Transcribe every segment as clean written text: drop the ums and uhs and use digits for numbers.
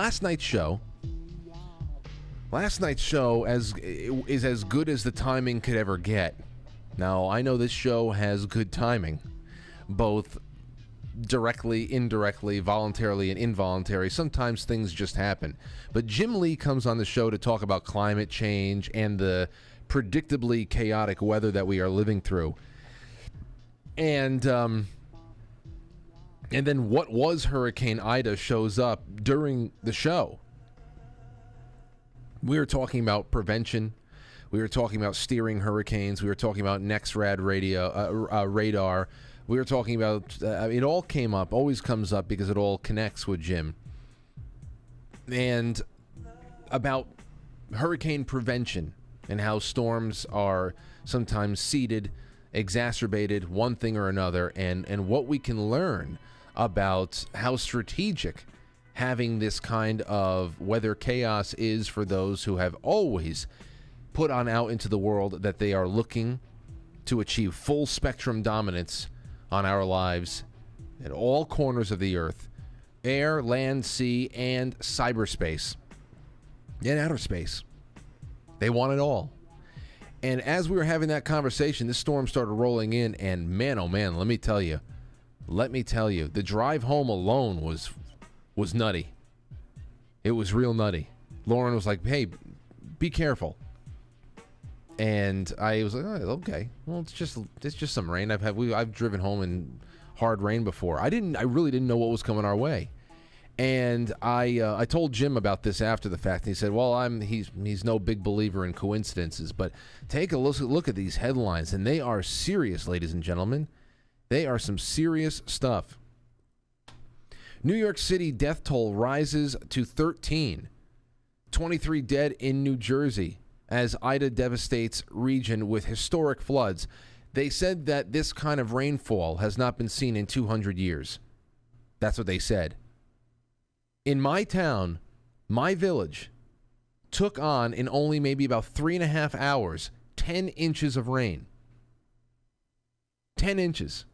last night's show is as good as the timing could ever get. Now, I know this show has good timing, both directly, indirectly, voluntarily, and involuntary. Sometimes things just happen. But Jim Lee comes on the show to talk about climate change and the predictably chaotic weather that we are living through. And then what was Hurricane Ida shows up during the show. We were talking about prevention. We were talking about steering hurricanes. We were talking about NEXRAD radar. We were talking about, it all came up, always comes up because it all connects with Jim. And about hurricane prevention and how storms are sometimes seeded, exacerbated, one thing or another, and what we can learn about how strategic having this kind of weather chaos is for those who have always put on out into the world that they are looking to achieve full spectrum dominance on our lives at all corners of the earth, air, land, sea, and cyberspace, and outer space. They want it all. And as we were having that conversation, this storm started rolling in, and man, oh man, let me tell you, the drive home alone was nutty. It was real nutty. Lauren was like, hey, be careful. And I was like, oh, okay. Well, it's just some rain. I've driven home in hard rain before. I really didn't know what was coming our way. And I told Jim about this after the fact, and he said, well, he's no big believer in coincidences, but take a look at these headlines, and they are serious, ladies and gentlemen. They are some serious stuff. New York City death toll rises to 13. 23 dead in New Jersey as Ida devastates region with historic floods. They said that this kind of rainfall has not been seen in 200 years. That's what they said. In my town, my village, took on in only maybe about 3.5 hours, 10 inches of rain. 10 inches.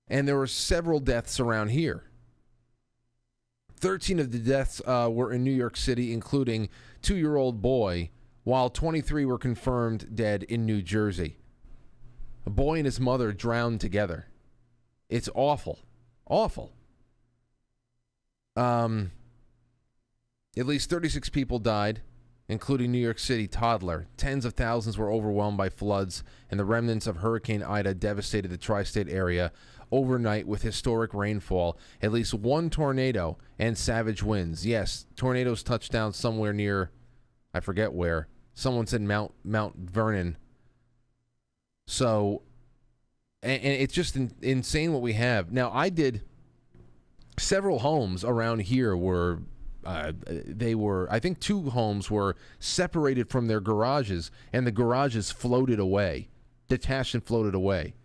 And there were several deaths around here. 13 of the deaths were in New York City, including 2-year-old boy, while 23 were confirmed dead in New Jersey. A boy and his mother drowned together. It's awful. Awful. At least 36 people died, including New York City toddler. Tens of thousands were overwhelmed by floods, and the remnants of Hurricane Ida devastated the tri-state area overnight with historic rainfall, at least one tornado, and savage winds. Yes, tornadoes touched down somewhere near, I forget where. Someone said Mount Vernon. So, and it's just insane what we have. Now, I did several homes around here were, I think 2 homes were separated from their garages, and the garages floated away, detached and floated away.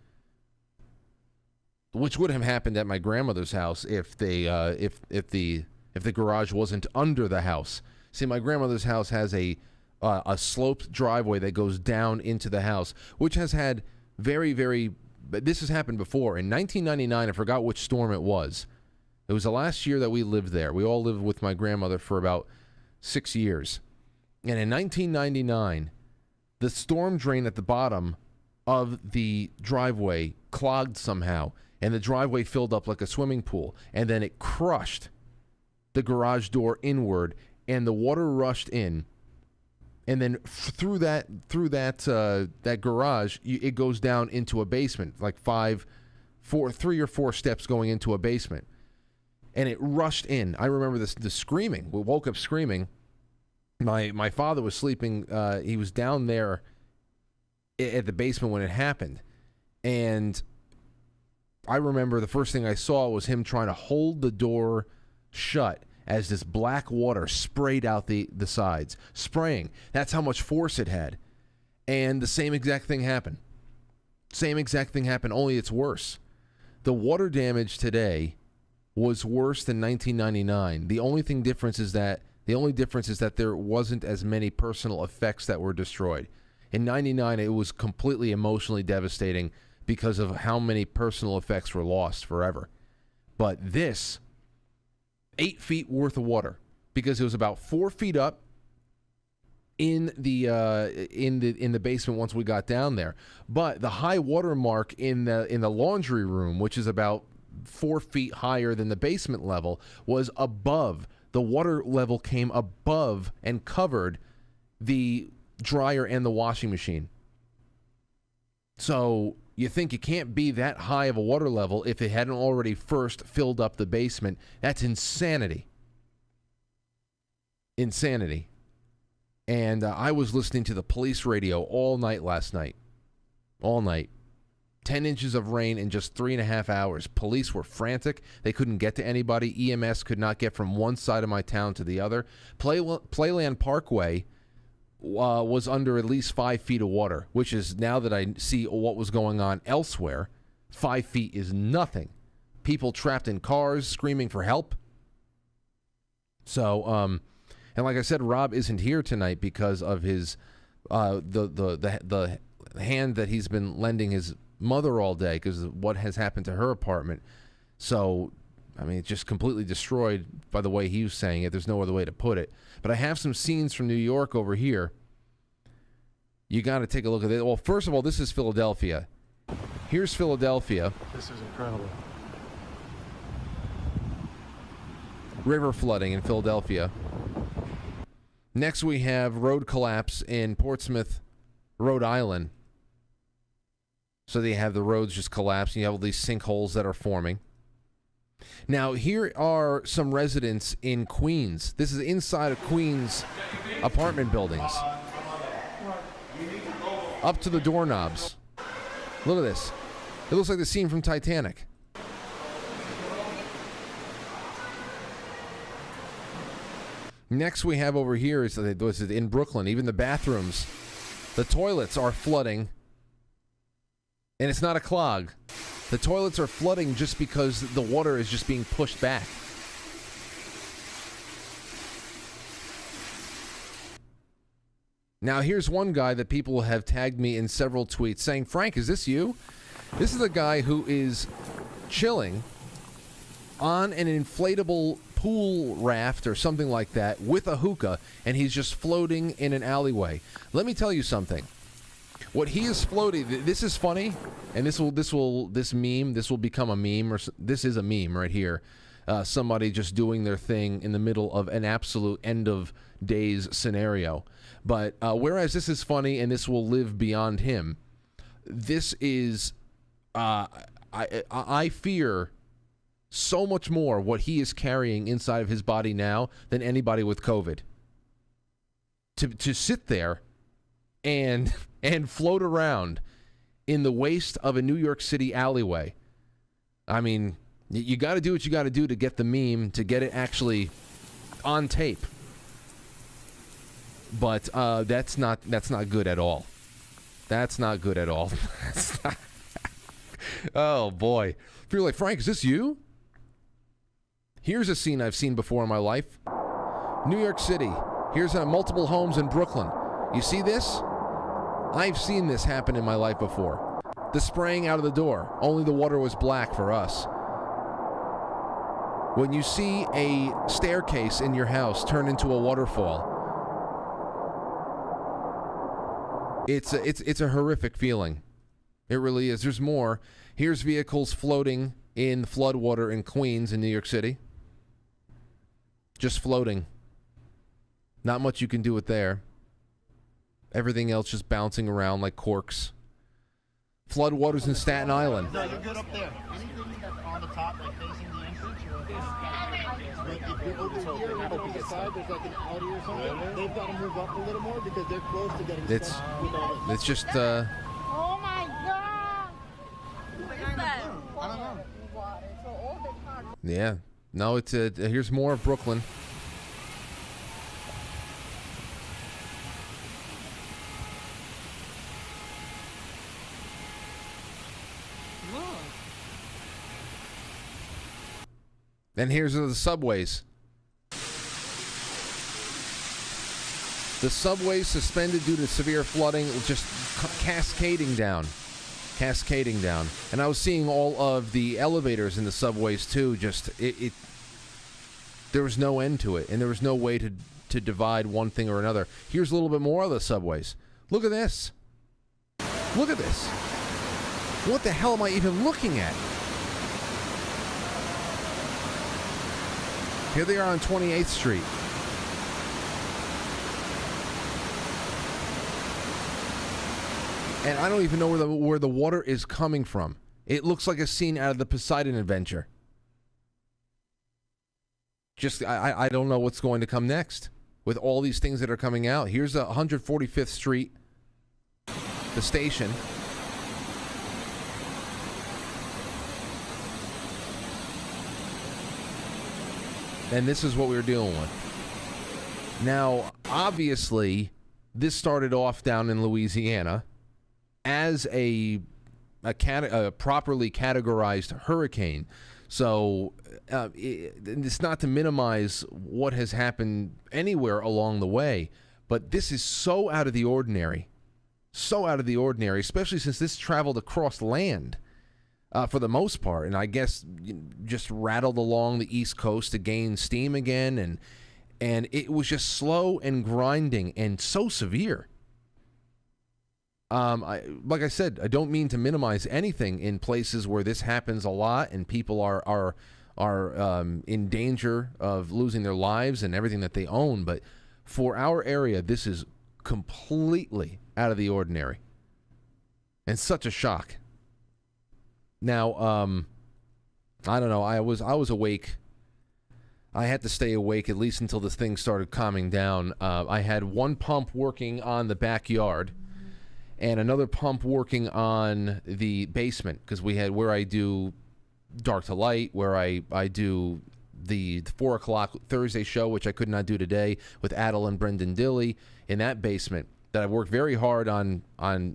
Which would have happened at my grandmother's house if the garage wasn't under the house. See, my grandmother's house has a sloped driveway that goes down into the house, which has had but this has happened before. In 1999, I forgot which storm it was. It was the last year that we lived there. We all lived with my grandmother for about 6 years. And in 1999, the storm drain at the bottom of the driveway clogged somehow, and the driveway filled up like a swimming pool, and then it crushed the garage door inward, and the water rushed in, and then through that garage, it goes down into a basement, like 3 or 4 steps going into a basement, and it rushed in. I remember the screaming. We woke up screaming. My father was sleeping. He was down there at the basement when it happened, and I remember the first thing I saw was him trying to hold the door shut as this black water sprayed out the sides. Spraying. That's how much force it had. And the same exact thing happened. Only it's worse. The water damage today was worse than 1999. The only difference is that there wasn't as many personal effects that were destroyed. In 99, it was completely emotionally devastating because of how many personal effects were lost forever. But this, 8 feet worth of water because it was about 4 feet up in the basement once we got down there. But the high water mark in the laundry room, which is about 4 feet higher than the basement level, was above. The water level came above and covered the dryer and the washing machine. So you think it can't be that high of a water level if it hadn't already first filled up the basement. That's insanity. Insanity. And I was listening to the police radio all night last night. All night. 10 inches of rain in just 3.5 hours. Police were frantic. They couldn't get to anybody. EMS could not get from one side of my town to the other. Playland Parkway was under at least 5 feet of water, which is, now that I see what was going on elsewhere, 5 feet is nothing. People trapped in cars screaming for help. So, and like I said, Rob isn't here tonight because of his the hand that he's been lending his mother all day because of what has happened to her apartment. So, I mean, it's just completely destroyed by the way he was saying it. There's no other way to put it. But I have some scenes from New York over here. You got to take a look at it. Well, first of all, this is Philadelphia. Here's Philadelphia. This is incredible. River flooding in Philadelphia. Next, we have road collapse in Portsmouth, Rhode Island. So they have the roads just collapsing. You have all these sinkholes that are forming. Now, here are some residents in Queens. This is inside of Queens apartment buildings. Up to the doorknobs. Look at this. It looks like the scene from Titanic. Next we have over here is in Brooklyn. Even the bathrooms, the toilets are flooding. And it's not a clog. The toilets are flooding just because the water is just being pushed back. Now, here's one guy that people have tagged me in several tweets saying, Frank, is this you? This is a guy who is chilling on an inflatable pool raft or something like that with a hookah, and he's just floating in an alleyway. Let me tell you something. What he is floating, this is funny, and this will become a meme, or this is a meme right here. Somebody just doing their thing in the middle of an absolute end of days scenario. But whereas this is funny and this will live beyond him, this is, I fear so much more what he is carrying inside of his body now than anybody with COVID. To sit there and float around in the waste of a New York City alleyway. I mean, you got to do what you got to do to get the meme, to get it actually on tape. But that's not good at all. That's not good at all. Oh boy. If you're like, Frank, is this you? Here's a scene I've seen before in my life. New York City. Here's multiple homes in Brooklyn. You see this? I've seen this happen in my life before. The spraying out of the door. Only the water was black for us. When you see a staircase in your house turn into a waterfall, it's a horrific feeling. It really is. There's more. Here's vehicles floating in floodwater in Queens in New York City. Just floating. Not much you can do with there. Everything else just bouncing around like corks. Floodwaters in Staten Island. No, you're good up there. Anything that's on the top, like facing the entrance, if you're over here and on the side, there's like an alley or something. They've got to move up a little more because they're close to getting stuck with all this. It's just, Oh my God! What is that? I don't know. yeah. No, it's here's more of Brooklyn. And here's the subways. The subways suspended due to severe flooding, just cascading down. Cascading down. And I was seeing all of the elevators in the subways too, just, There was no end to it, and there was no way to divide one thing or another. Here's a little bit more of the subways. Look at this. Look at this. What the hell am I even looking at? Here they are on 28th Street. And I don't even know where the water is coming from. It looks like a scene out of the Poseidon adventure. Just, I don't know what's going to come next with all these things that are coming out. Here's 145th Street, the station. And this is what we were dealing with. Now, obviously, this started off down in Louisiana as a properly categorized hurricane. So it's not to minimize what has happened anywhere along the way, but this is so out of the ordinary. So out of the ordinary, especially since this traveled across land. For the most part, and I guess just rattled along the East Coast to gain steam again, and it was just slow and grinding and so severe. Like I said, I don't mean to minimize anything in places where this happens a lot and people are in danger of losing their lives and everything that they own, but for our area, this is completely out of the ordinary and such a shock. Now, I don't know. I was awake. I had to stay awake at least until this thing started calming down. I had one pump working on the backyard and another pump working on the basement because we had where I do Dark to Light, where I do the 4 o'clock Thursday show, which I could not do today, with Adel and Brendan Dilley in that basement that I've worked very hard on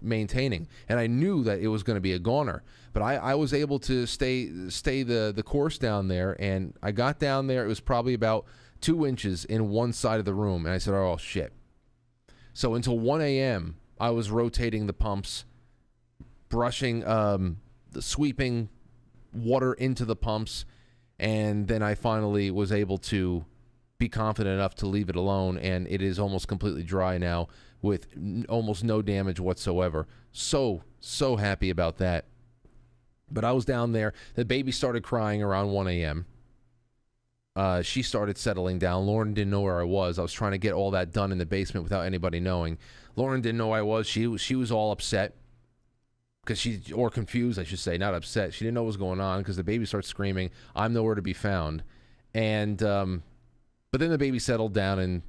maintaining. And I knew that it was going to be a goner. But I was able to stay the course down there, and I got down there. It was probably about 2 inches in one side of the room, and I said, oh, shit. So until 1 a.m., I was rotating the pumps, brushing, sweeping water into the pumps, and then I finally was able to be confident enough to leave it alone, and it is almost completely dry now with almost no damage whatsoever. So happy about that. But I was down there. The baby started crying around 1 a.m. She started settling down. Lauren didn't know where I was. I was trying to get all that done in the basement without anybody knowing. Lauren didn't know where I was. She was all upset. Or confused, I should say, not upset. She didn't know what was going on because the baby starts screaming. I'm nowhere to be found. And but then the baby settled down, and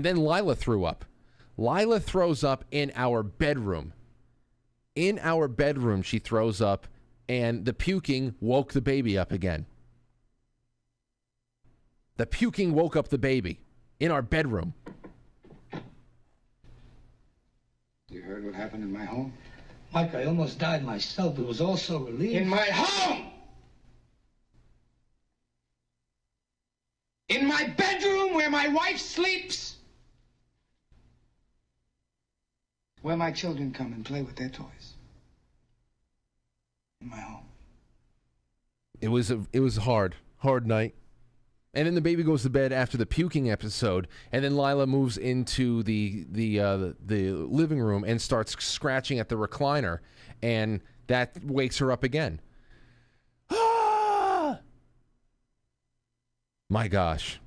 then Lila threw up. Lila throws up in our bedroom. In our bedroom, she throws up, and the puking woke the baby up again. The puking woke up the baby in our bedroom. You heard what happened in my home? Mike, I almost died myself. It was all so relieved. In my home! In my bedroom where my wife sleeps! Where my children come and play with their toys. In my home. It was a hard night. And then the baby goes to bed after the puking episode, and then Lila moves into the living room and starts scratching at the recliner, and that wakes her up again. Ah! My gosh.